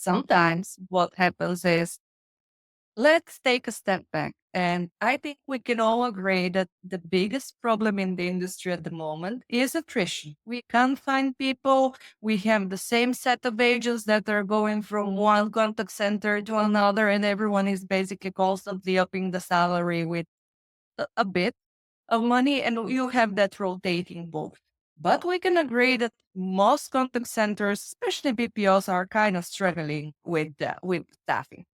sometimes what happens is, let's take a step back. And I think we can all agree that the biggest problem in the industry at the moment is attrition. We can't find people. We have the same set of agents that are going from one contact center to another, and everyone is basically constantly upping the salary with a bit of money, and you have that rotating both. But we can agree that most contact centers, especially BPOs, are kind of struggling with staffing.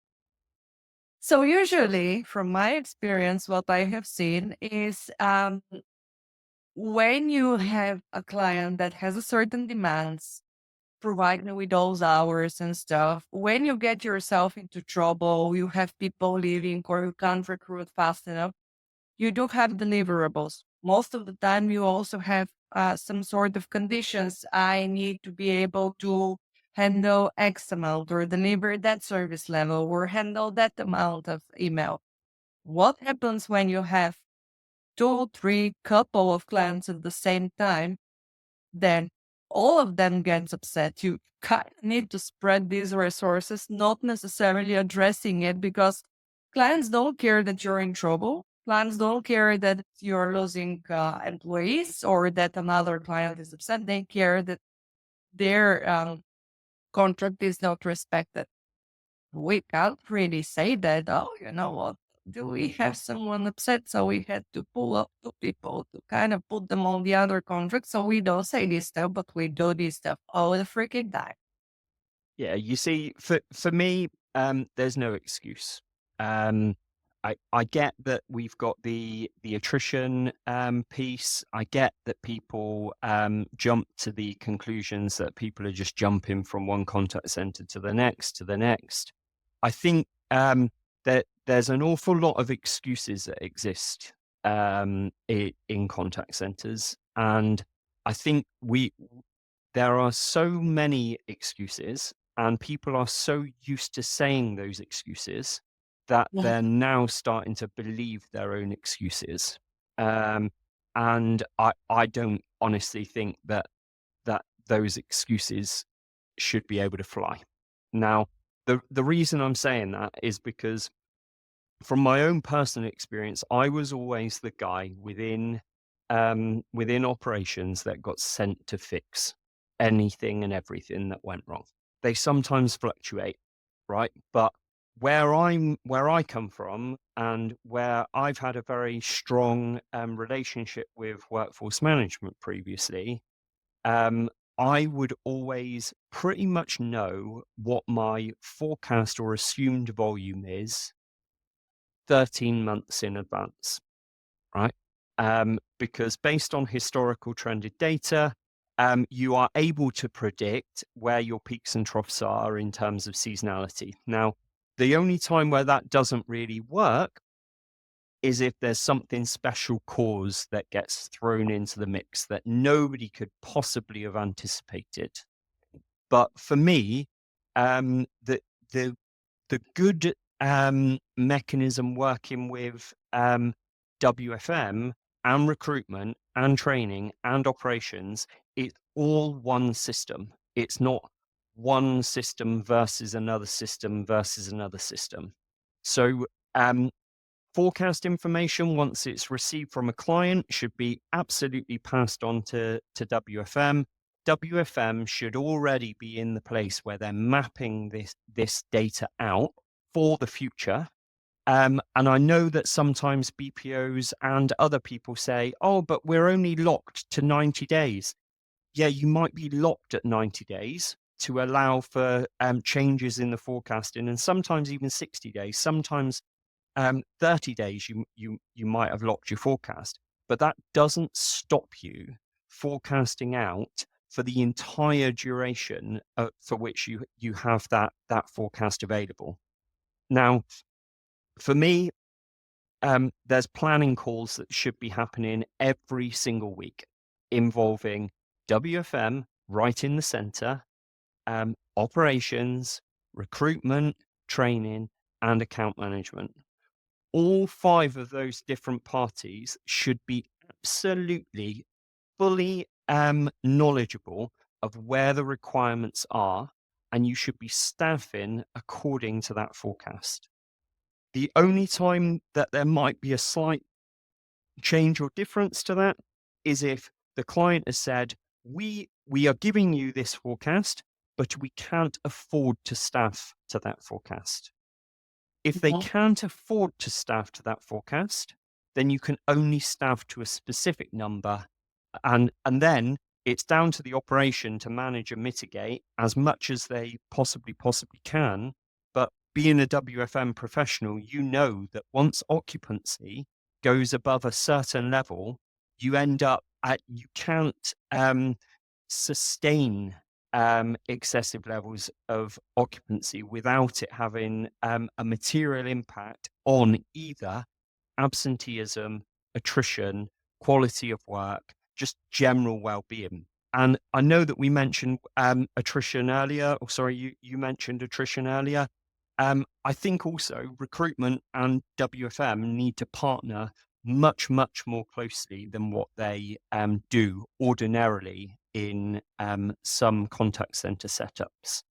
So usually, from my experience, what I have seen is when you have a client that has a certain demands, providing with those hours and stuff, when you get yourself into trouble, you have people leaving or you can't recruit fast enough, you do have deliverables. Most of the time, you also have some sort of conditions. I need to be able to handle X amount or deliver that service level or handle that amount of email. What happens when you have two, three couple of clients at the same time? Then all of them gets upset. You kind of need to spread these resources, not necessarily addressing it because clients don't care that you're in trouble. Clients don't care that you're losing employees or that another client is upset. They care that their contract is not respected. We can't really say that, oh, you know what? Do we have someone upset? So we had to pull up two people to kind of put them on the other contract. So we don't say this stuff, but we do this stuff all the freaking time. Yeah, you see, for me, there's no excuse. Um, I get that we've got the attrition piece. I get that people jump to the conclusions that people are just jumping from one contact center to the next to the next. I think that there's an awful lot of excuses that exist in contact centers, and I think there are so many excuses, and people are so used to saying those excuses that Yeah. they're now starting to believe their own excuses. Um, and I don't honestly think that those excuses should be able to fly. Now, the reason I'm saying that is because from my own personal experience, I was always the guy within operations that got sent to fix anything and everything that went wrong. They sometimes fluctuate, right? But where I come from and where I've had a very strong relationship with workforce management previously, um, I would always pretty much know what my forecast or assumed volume is 13 months in advance, right? Because based on historical trended data, you are able to predict where your peaks and troughs are in terms of seasonality. Now, the only time where that doesn't really work is if there's something special cause that gets thrown into the mix that nobody could possibly have anticipated. But for me, the the good mechanism working with WFM and recruitment and training and operations, it's all one system. It's not one system versus another system versus another system. So forecast information, once it's received from a client, should be absolutely passed on to WFM. WFM should already be in the place where they're mapping this data out for the future. And I know that sometimes BPOs and other people say, oh, but we're only locked to 90 days. Yeah, you might be locked at 90 days to allow for changes in the forecasting, and sometimes even 60 days. Sometimes 30 days you might have locked your forecast, but that doesn't stop you forecasting out for the entire duration for which you have that forecast available. Now, for me, there's planning calls that should be happening every single week involving WFM right in the center, operations, recruitment, training, and account management. All five of those different parties should be absolutely fully knowledgeable of where the requirements are and you should be staffing according to that forecast. The only time that there might be a slight change or difference to that is if the client has said, we are giving you this forecast, but we can't afford to staff to that forecast. If they Mhm. can't afford to staff to that forecast, then you can only staff to a specific number, and then it's down to the operation to manage and mitigate as much as they possibly can. But being a WFM professional, you know that once occupancy goes above a certain level, you end up at you can't sustain excessive levels of occupancy without it having a material impact on either absenteeism, attrition, quality of work, just general well-being. And I know that we mentioned attrition earlier, or sorry, you mentioned attrition earlier. I think also recruitment and WFM need to partner much, much more closely than what they do ordinarily in some contact center setups.